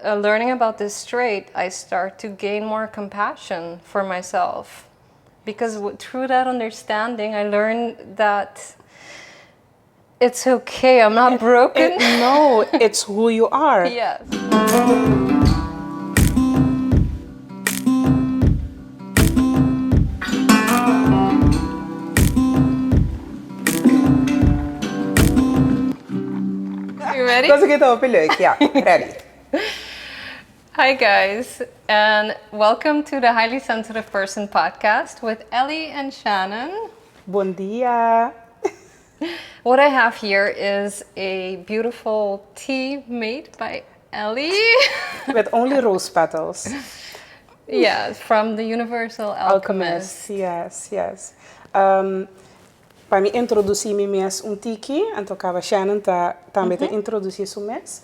learning about this trait, I start to gain more compassion for myself. Because through that understanding, I learned that it's okay, I'm not broken. No, it's who you are. Yes. You ready? Dat is het ook leuk, ja. Ready. Hi guys, and welcome to the Highly Sensitive Person podcast with Elly and Shannon. Bon dia. What I have here is a beautiful tea made by Elly. With only rose petals. Yeah, from the Universal Alchemist. Yes. Para me introduzir me mes tiki, en tocava Shannon também te introduzir su mes.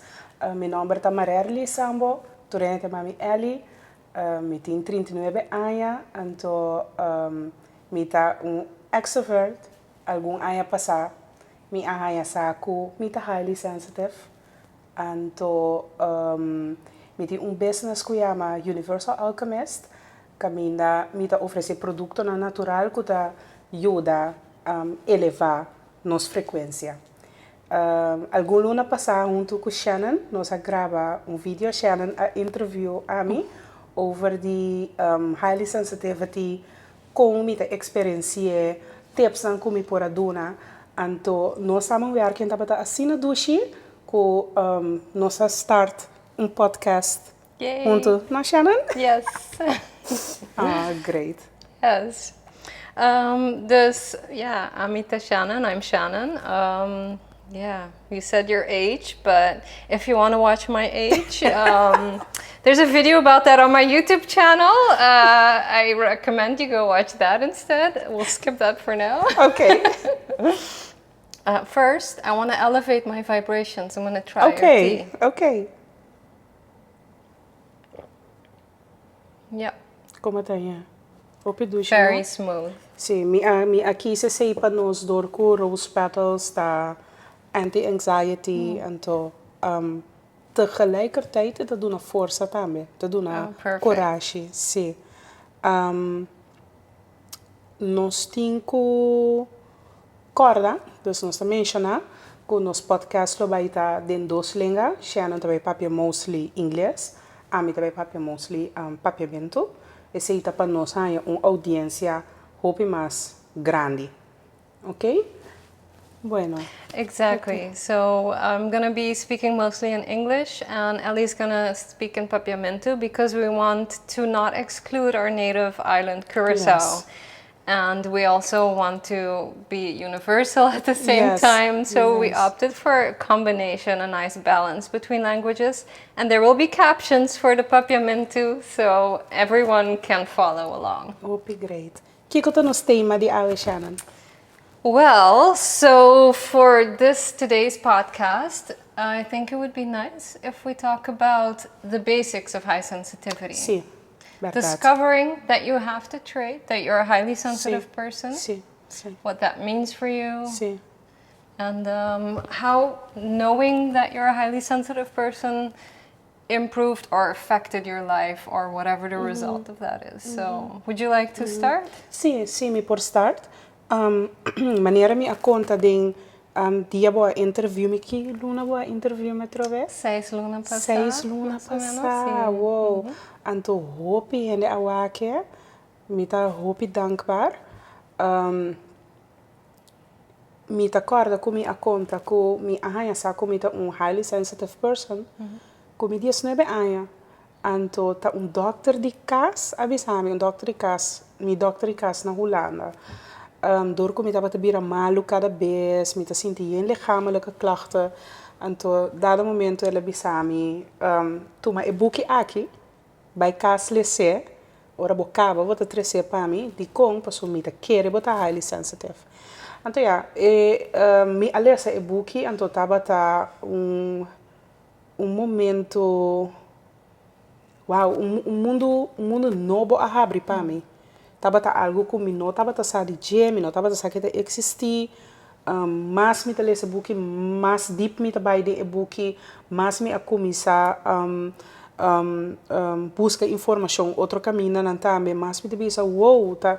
Meu nome é Marerli Sambo, turente mami Elly, me tem 39 anos, então me tá extrovert, algum ano passar, me arranha saco, me tá highly sensitive, então me tem business que chama Universal Alchemist, que me tá oferecer produto natural que tá ajuda elevar nossa frequência. Algum luna passado, junto com Shannon, nós grava vídeo, Shannon interview a mim over the highly sensitivity, como me experiência, tips na como me pora dona. Então, nós estamos werken para assim na dushi, com nós start podcast junto na Shannon. Yes. Great. Yes. Amita Shannon, I'm Shannon. You said your age, but if you want to watch my age, there's a video about that on my YouTube channel. I recommend you go watch that instead. We'll skip that for now. Okay. First, I want to elevate my vibrations. I'm going to try your tea. Okay. Yep. Como tá aí? Very smooth. Sim, aqui se sei para nós door com rose petals, tá anti-anxiety, então tegelijkertijd te doen een força também, te doen een coragem, sim. Nós temos corda, dus nós mencionar que nos podcast lo vai estar em duas línguas, Shannon também papia mostly inglês, a mim também papia mostly Papiamentu. Esse aí para nós é uma audiência hope mais grande, ok? Bueno. Exactly. So I'm going to be speaking mostly in English, and Elly's going to speak in Papiamentu because we want to not exclude our native island, Curaçao. Yes. And we also want to be universal at the same time, so we opted for a combination, a nice balance between languages. And there will be captions for the Papiamentu, so everyone can follow along. Hope great. Kiko to nos tema di awe Shannon. Well, so for today's podcast, I think it would be nice if we talk about the basics of high sensitivity. Sí, verdad. Discovering that you have the trait, that you're a highly sensitive person. Sí. What that means for you. Sí. And how knowing that you're a highly sensitive person improved or affected your life or whatever the result of that is. So, would you like to start? Sim, me por start. Maneira me a conta de dia boa interview me que luna boa interview me trove 6 luna passada. 6 luna passada. Wow. Anto hopi en de awake. Me tá hopi dankbaar. Me tá corda com me a conta com me arranha sa com me tá highly sensitive person. Com me 19 anos. Anto tá doctor de casa, avisame doctor de casa, me doctor de casa na Holanda. Door kom je dat te bira malu cada vez, me te sentir in lichamelijke klachten. En to dat moment ela bisami, tu ma e buki aqui, bij kas lese, ora bocava, vota trece para mim, di com passo me te querer botar highly sensitive. Então me alerta e buki, então tava momento, mundo novo a abrir para mim. Tava algo que me não tava sa de gem, não tava sa que existir, mas me lesse book, mas deep me vai de book, mas me a começar busca informação, outro caminho não também, mas me pensa, wow, tá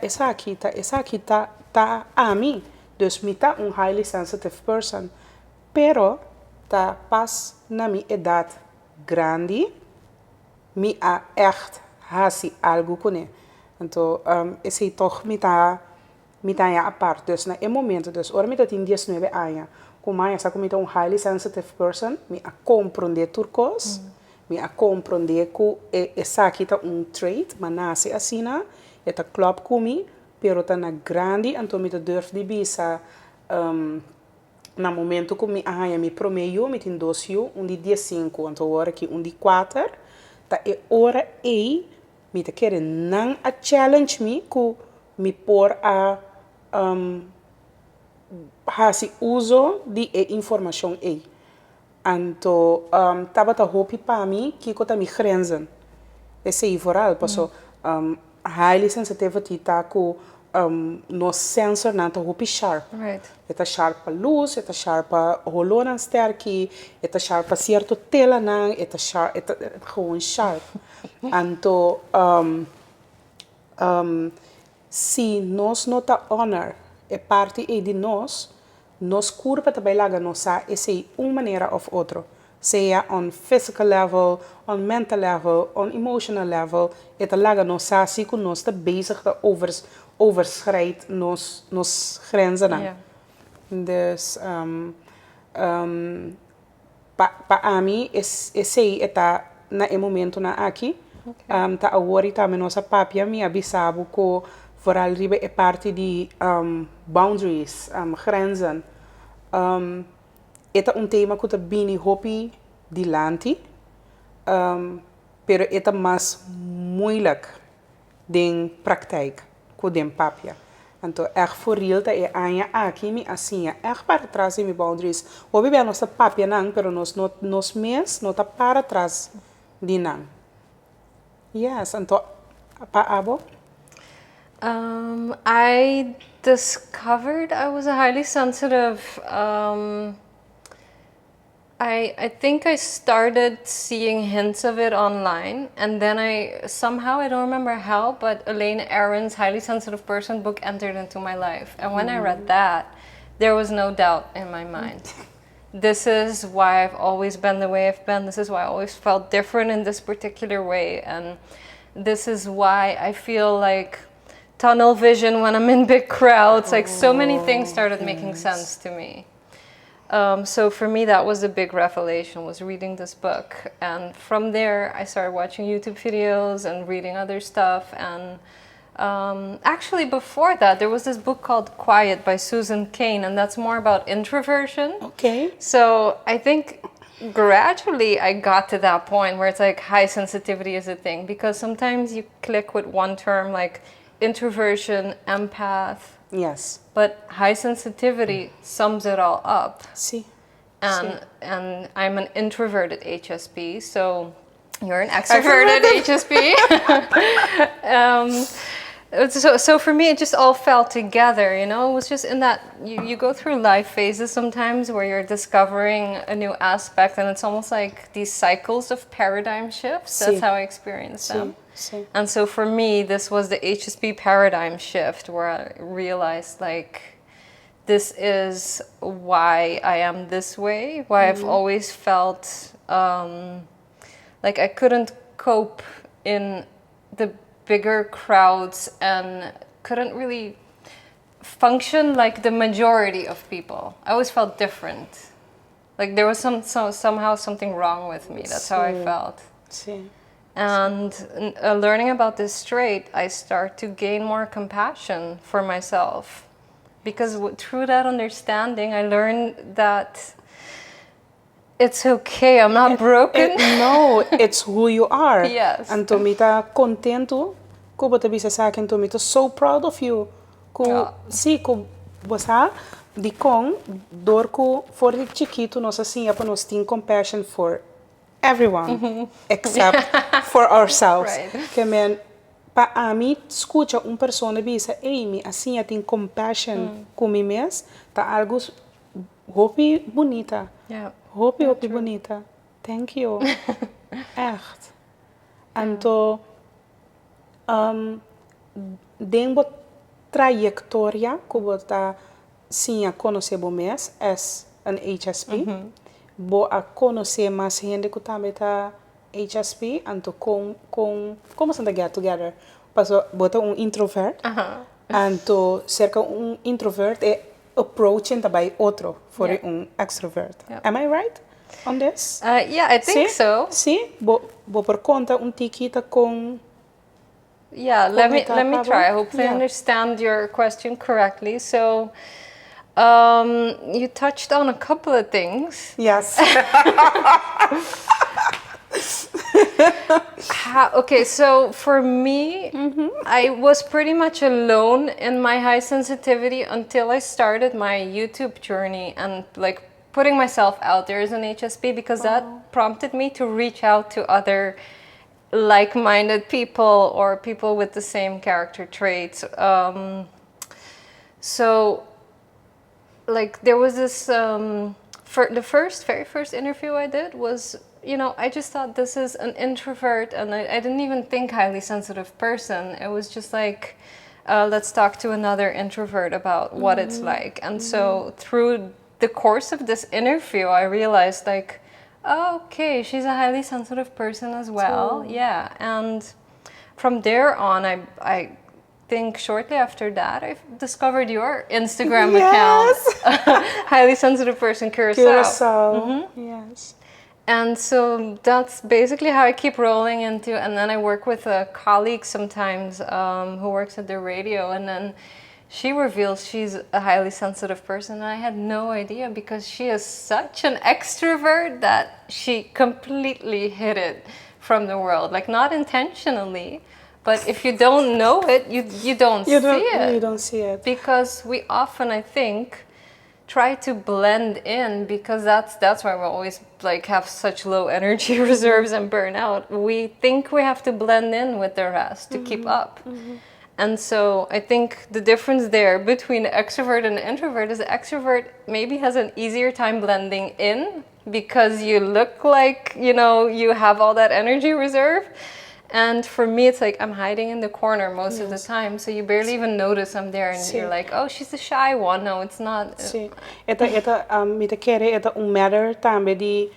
essa aqui, tá a mim. Dus me tá highly sensitive person. Pero, tá pas na minha idade grande, me a echt hasi algo com ele. Então, esse toch me tá ja apart. Dus na momento, dus ora me tá tem 19 anos, como essa como me highly sensitive person, me a compreender turcos, me a compreender que essa aqui tá trait, mas nasce assim, eta klopt comigo, pero tá na grande, então me tá durf de bisa, na momento que me promeio, me tem 12, de 15, então hora que de 4, tá é hora aí, me tá querendo não a challenge me, que me por a hasi uso de informação aí. Então, tava tá hopi para mim que eu tá me grenzen. Esse aí vooral, passo highly sensitivity tá com no sensor não tá hopi sharp. Right. Tá sharp para luz, tá sharp para rolô não sterk, tá sharp para certo tela não, tá sharp, tá gewoon sharp. Então, se nós não tá honor é parte de nós curva também lá nós esse maneira ou outra, seja on physical level, on mental level, on emotional level, é lá nós assim que nós tá bezig te overschrijdt nos grenzen aan. Yeah. Dus para mim esse está na momento na aqui. Okay. Tá agora também nossa papia me avisava que vooral ribe é parte de boundaries, grenzen. É tema que tá bem hopi dilante, pero é mais moeilijk de praktijk com den papia. Então, echt voor real tá é anja aqui me assim, echt para trás de me boundaries. Hoje bem nossa papia não, pero nos mês não tá para trás de não. Yes, então pa abo. I discovered I was a highly sensitive. I think I started seeing hints of it online, and then I don't remember how, but Elaine Aron's Highly Sensitive Person book entered into my life. And when I read that, there was no doubt in my mind. This is why I've always been the way I've been. This is why I always felt different in this particular way. And this is why I feel like tunnel vision when I'm in big crowds. Like so many things started making sense to me. So for me, that was a big revelation, was reading this book. And from there, I started watching YouTube videos and reading other stuff. And actually, before that, there was this book called Quiet by Susan Cain, and that's more about introversion. Okay. So I think gradually I got to that point where it's like high sensitivity is a thing, because sometimes you click with one term like introversion, empath. Yes. But high sensitivity sums it all up. See. And I'm an introverted HSP, so you're an extroverted HSP. So for me, it just all fell together, you know? It was just in that, you go through life phases sometimes where you're discovering a new aspect, and it's almost like these cycles of paradigm shifts. That's how I experience them. And so for me, this was the HSP paradigm shift where I realized, like, this is why I am this way, why I've always felt like I couldn't cope in the bigger crowds and couldn't really function like the majority of people. I always felt different. Like there was somehow something wrong with me. That's how I felt. And learning about this trait, I start to gain more compassion for myself. Because through that understanding, I learned that it's okay, I'm not broken. No, it's who you are. Yes. And to me ta contento, ko bota bisa sa akin to me to so proud of you. Ko si ko bosa di kong dor ko for the chiquito nos assim apa nos tin compassion for everyone except for ourselves. Right. Que men pa ami escucha persona bisa Amy assim a tin compassion com mim mes ta algo hopi bonita. Yeah. Hopi bonita. Thank you. Echt. Então, denbo trayectoria que você sim a conhecer bom mês é um HSP. Bo a conhecer mais gente que também tá HSP, então como se get together. Passo bota introvert. Então, cerca introvert é approaching também outro for extrovert. Am I right on this? Yeah, I think so. Sim, bo por conta tiquita com. Yeah, let me try. I hope I understand your question correctly. So, you touched on a couple of things. Yes. Okay, so for me, I was pretty much alone in my high sensitivity until I started my YouTube journey and like putting myself out there as an HSP, because that prompted me to reach out to other like-minded people or people with the same character traits. So like there was this for the very first interview I did was, you know, I just thought this is an introvert, and I didn't even think highly sensitive person. It was just like, let's talk to another introvert about what it's like. And so through the course of this interview, I realized like, oh, okay, she's a highly sensitive person as well. Yeah. And from there on, I think shortly after that, I discovered your Instagram account, highly sensitive person Curacao. Yes. And so that's basically how I keep rolling into. And then I work with a colleague sometimes who works at the radio, and then she reveals she's a highly sensitive person. And I had no idea, because she is such an extrovert that she completely hid it from the world, like not intentionally. But if you don't know it, you don't see it. You don't see it. Because we often, I think, try to blend in, because that's why we always like have such low energy reserves and burnout. We think we have to blend in with the rest to keep up. And so I think the difference there between the extrovert and the introvert is the extrovert maybe has an easier time blending in, because you look like, you know, you have all that energy reserve. And for me, it's like I'm hiding in the corner most of the time, so you barely even notice I'm there, and you're like, oh, she's the shy one. No, it's not. Sí. Mita querer matter também de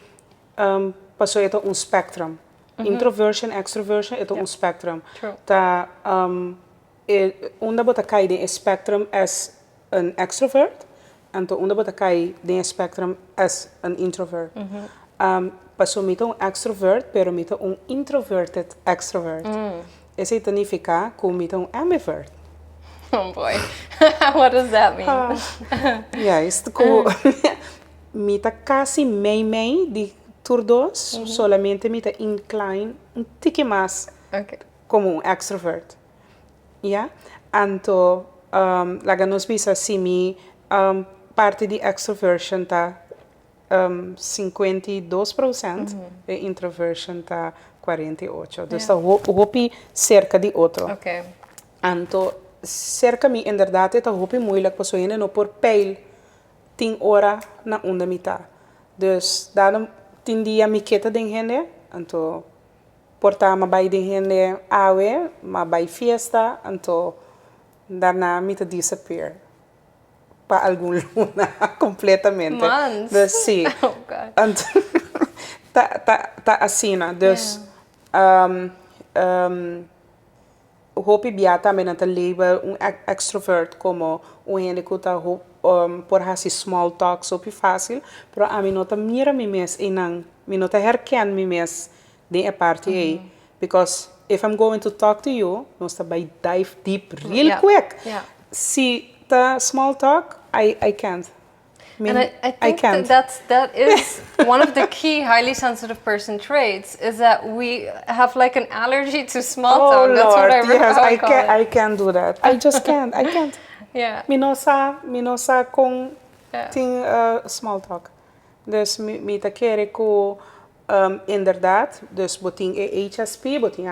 passou spectrum. Introversion, extroversion, spectrum. True. Tá onda bota cai de spectrum as an extrovert, então onda bota cai de spectrum as an introvert. Passou mita extrovert, pero mita introverted extrovert. Esse significa que mita ambivert. Oh boy, what does that mean? Yes, como mita casi meio de todos, solamente mita incline tique mais como extrovert. Yeah, então laga nos bisa simi parte de extroversion tá 52%, e introversion tá 48%. Dus dat hoop je cerca de outro. Okay. Então, cerca me inderdaad, het hoop je moeilijk, parce je no por peil 10 horas na onda mitad. Dus daarom 10 dias me queda den gente, então portar ma bij den gente awe, ma bij fiesta, então daarna me disappear. Para algum luna completamente. Months. Dus sim. Oh God. Tá assim, dus hoop je também na label extrovert como gente que tá por fazer small talk super fácil, pero a mim não tá mira me mes e não me não tá herken me mes de parte aí, because if I'm going to talk to you, nós tá by dive deep real quick. Yeah. See the small talk, I can't. And I think that is one of the key highly sensitive person traits, is that we have like an allergy to small talk. That's Lord, what I yes, I can't do that. I just can't. I can't. Yeah. Minosa com ting small talk. Dus mi ta kere ko inderdaad, dus boting HSP, boting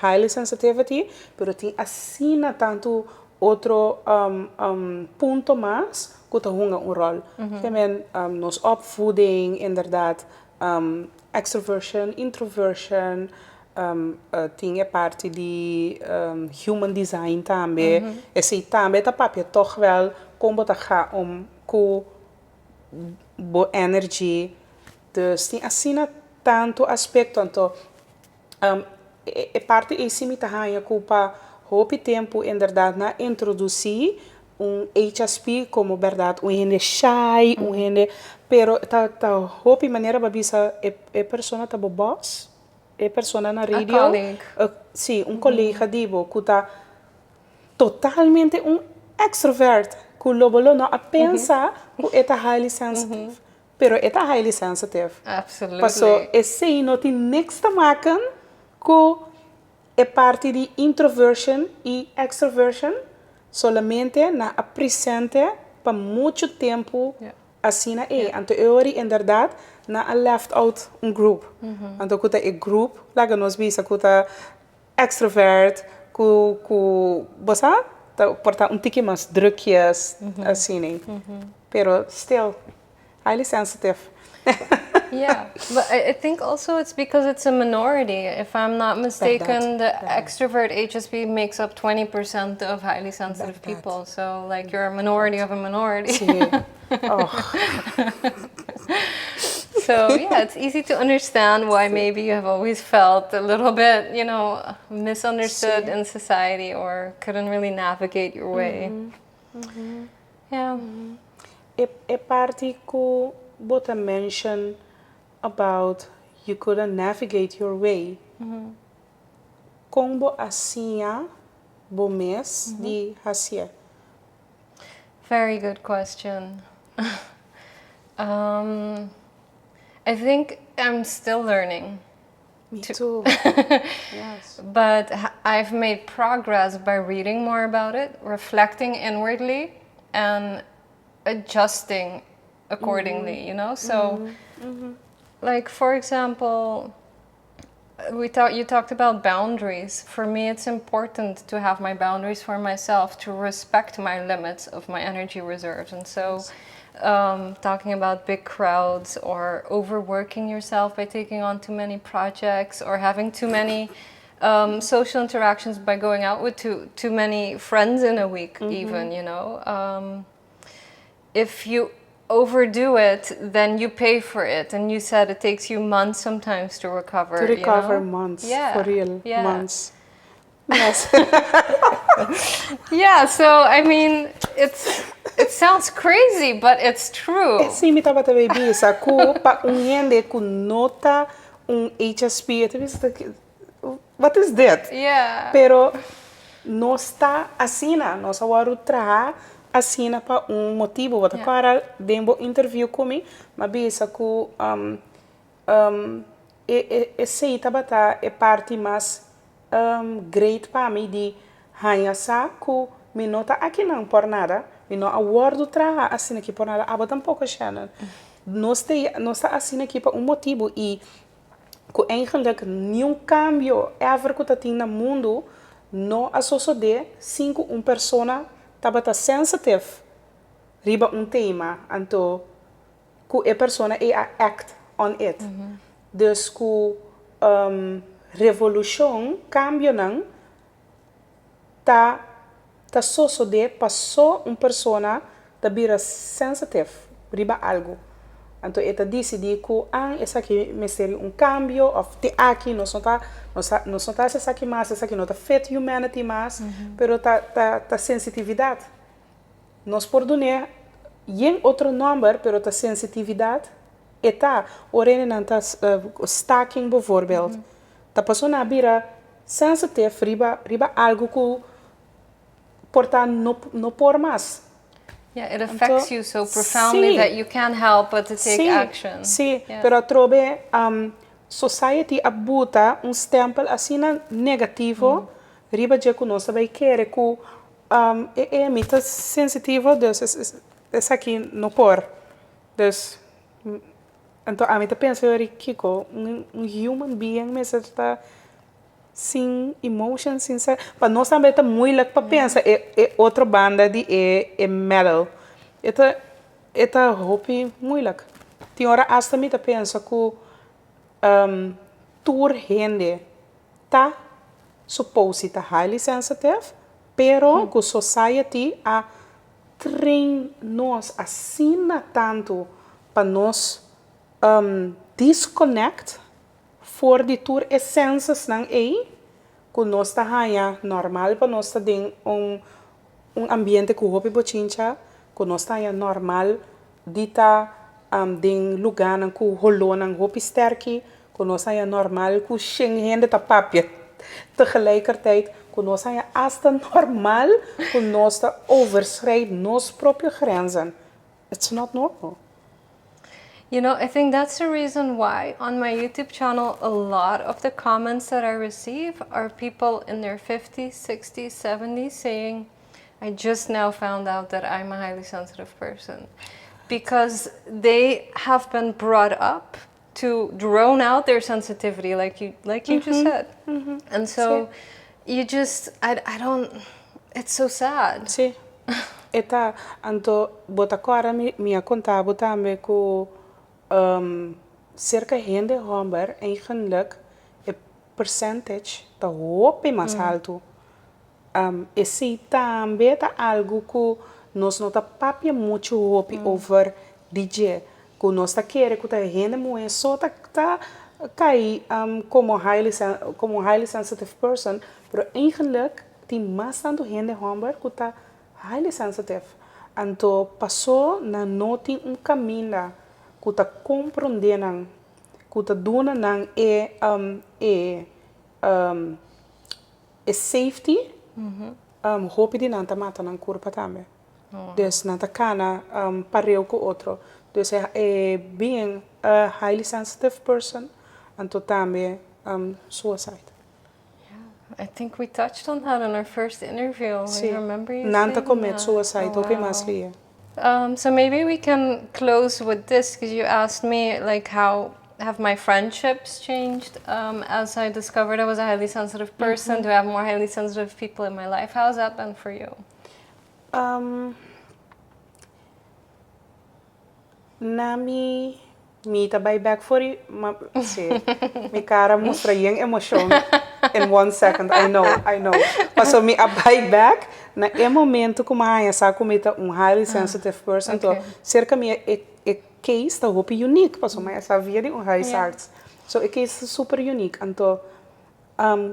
highly sensitivity, pero ting asina tanto outro punto mais que te honga rol. Nos opvoeding, inderdaad, extroversion, introversion, tem a parte de human design também. Esse também tá papel toch wel como tá com boa energy. Dus tem assim tanto aspecto, então é parte e sim tá ganha culpa hope tempo em verdade na introduzir HSP como verdade gente shy, gente pero tá hope maneira babisa persona tá boss persona na radio colleague. sim colega dibo que tá totalmente extrovert que logo não a pensa que é highly sensitive pero é highly sensitive Absolutely. Passou esse não tem niks te maken com a parte de introversion e extroversion solamente na presente para muito tempo assim então eu em verdade na left out group então que é group lá que nós visa que extrovert que você porta tique mais drukjes assim pero still highly sensitive. Yeah, but I think also it's because it's a minority. If I'm not mistaken, the extrovert HSP makes up 20% of highly sensitive people. So, like, you're a minority of a minority. So, yeah, it's easy to understand why maybe you have always felt a little bit, misunderstood in society or couldn't really navigate your way. Yeah. A parte que Bota mentioned about you couldn't navigate your way. Como assim bo mês de hacia? Very good question. I think I'm still learning. Me too. Yes. But I've made progress by reading more about it, reflecting inwardly, and adjusting accordingly, So, like, for example, you talked about boundaries. For me, it's important to have my boundaries for myself, to respect my limits of my energy reserves. And so, talking about big crowds or overworking yourself by taking on too many projects or having too many social interactions by going out with too many friends in a week, even, if you overdo it, then you pay for it. And you said it takes you months sometimes to recover. To recover months, for real, months. Yes. Yeah, so I mean, it sounds crazy, but it's true. Sim, me estava também bisa, pa gente que nota HSP, what is that? Yeah. Pero não está assim, não está a trabalhar assim para motivo. Vou agora demo interview comigo, mas bisa que esse tabata é parte mais great para mim de hanhasa que me nota aqui não por nada, me não awardo trabalhar assim aqui por nada, aba tampouco Shannon. Não está assim aqui para motivo e que eigenlijk nenhum cambio ever que tem no mundo não associa sem que uma pessoa tabata sensitive riba tema, então que a pessoa act on it. Dus que revolução, cambio não tá sucede passou uma pessoa tá vira sensitive riba algo. Então ele decide que essa aqui me seria cambio ou te aqui não está essa aqui mais, essa aqui não está fit humanity mais, pero tá sensitividade. Nós podemos em outro número, pero tá sensitividade eta orene não tá stacking bijvoorbeeld. Tá passando a vira sensitive riba algo que porta não por mais. Yeah, it affects you so profoundly that you can't help but to take action. Sim, pero trobe society abuta stempel assim negativo, riba de que nós vai querer que é muito sensitivo, dus essa aqui não por. Dus então a mim tá pensando Kiko, human being mesmo está sem emotion, sem para nós também tá muito legal para pensar é outra banda de metal. Eta hope muito legal. Tem hora hasta me tá pensa que tur gente tá supposed to highly sensitive, pero que society a train nós assina tanto para nós disconnect for de tur essências não é que nós tá normal para nós tá em ambiente que hopi bochincha que nós tá normal de tá em lugar não que rolou não hopi sterky que nós tá normal que xing gente tá papia tegelijkertijd que nós tá hasta normal que nós tá overschrijd nos próprios grenzen. It's not normal. You know, I think that's the reason why on my YouTube channel, a lot of the comments that I receive are people in their 50s, 60s, 70s saying, I just now found out that I'm a highly sensitive person. Because they have been brought up to drown out their sensitivity, like you just said. And so you just, I don't, it's so sad. Sí. Eta, anto, bota agora minha conta, bota me ko cerca gente homber eigenlijk e percentage ta hope mais alto. Esse também tá algo que nós não tá papia muito hope over DJ. Que nós tá querer que a gente moe só tá cai como highly sensitive person, pero eigenlijk tem mais tanto gente homber que tá highly sensitive. Então passou na noti caminho que está compreendendo, que está dando safety, hope de não mata na curva também. Dus não cana pareu com outro. Dus being a highly sensitive person, então também suicide. I think we touched on that in our first interview. Sí. I remember you Nanta saying commit that. suicide, okay, mas So maybe we can close with this because you asked me like how have my friendships changed as I discovered I was a highly sensitive person. Do I have more highly sensitive people in my life? How has that been for you? Nami Mita buy back for you. Mi cara mostra yung emotion in 1 second. I know. Paso mi buy back na momento que eu sa kumita highly sensitive person. Okay. To cerca mi case ta hopi unique. Paso maya sa via de high arts. So a case super unique. Anto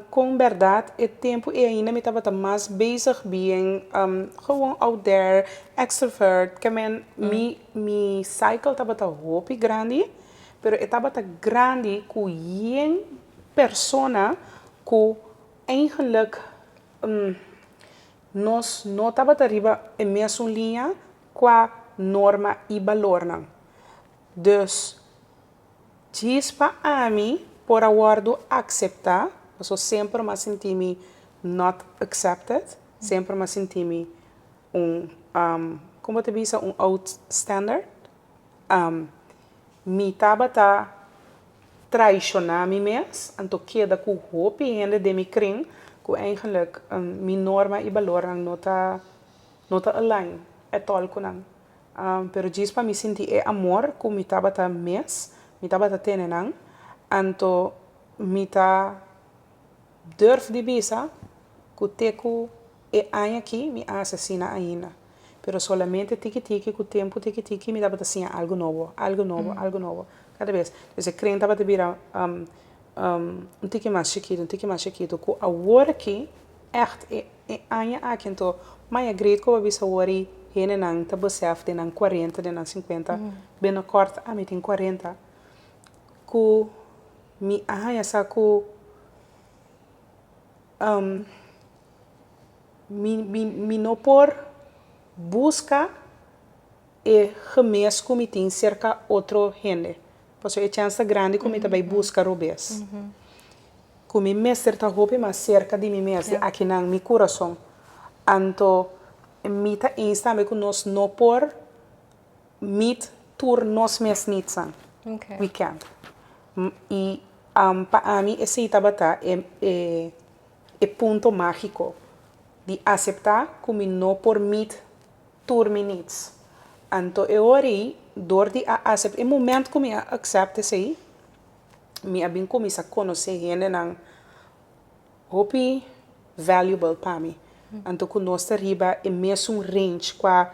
com verdade, o tempo ainda me estava mais bezig being gewoon out there, extrovert. Que mi cycle estava hopi grande, pero estava grande com een persona que eigenlijk nós não estava arriba em mesma linha com a norma e valor. Dus, diz para mim, por aguardo aceitar. Eu sempre me senti not accepted, sempre me senti como te diz, outstandard. Me estava traicionar me mesmo, então queda com hoop ainda de me kring, que eigenlijk minha norma e valor não tá align at all com não. Pero diz para me sentir amor que me estava mesmo, me estava tendo, então me durf de bisa que teco aqui me assassina ainda. Pero solamente tiki com o tempo tiki me dá para assim algo novo. Cada vez. Então crente estava de virar tiki mais chiquito que agora aqui echt aqui então mais great como bisa worry hene nang tá besef de nang 40 de nang 50 bem na corta a me tem 40 que me essa que mi não por busca e gemes como tem cerca outro gente. Porque é chance grande como também busca robes. Como mestre tá roupa mas cerca de mim mesmo aqui na mi coração. Anto mi tá insta com nós não por mit tur nós mesmos niet san. Okay. We can't. E para mim esse tabata é ponto mágico de aceitar como não por mim turminites. Então eu ori door de aceitar, em momento como eu aceito isso aí, me abin começa a conhecer gente nang hopi valuable para mim. Então conosco riba é mesmo range qua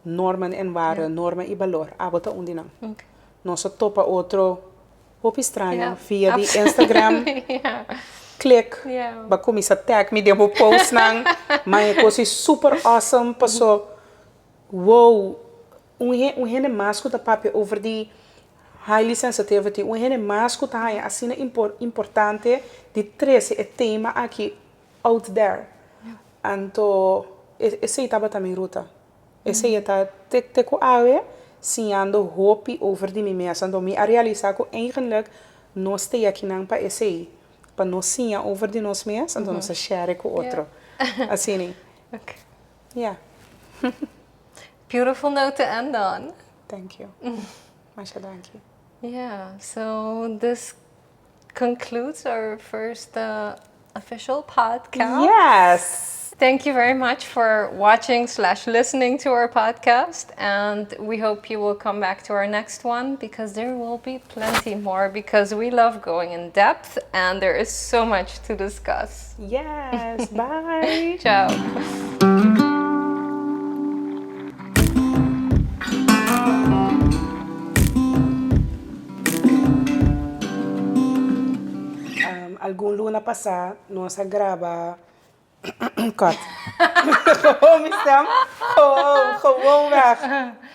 norma en waarde, norma e valor. Abota onde não. Nossa topa outro hopi estranho via de Instagram. Click, ba começa a tag me demo post nang, mas é coisa super awesome, passou, wow, gente mais que papi over die highly sensitivity, gente mais que tá assim importante de trazer o tema aqui out there, então esse estava também ruta, esse está te com awe, sim ando hope over die mesa, então me a realizar que eigenlijk nós tem aqui não para esse aí. Para nós sim over de nós mesmos, então nós share com outro. Assim, né? Okay. Yeah. Beautiful note to end on. Thank you. Masha, thank you. Yeah, so this concludes our first official podcast. Yes! Thank you very much for watching/listening to our podcast, and we hope you will come back to our next one because there will be plenty more because we love going in depth and there is so much to discuss. Yes! Bye! Ciao! Algum luna passar, nós grava cut. Gewoon, gewoon weg.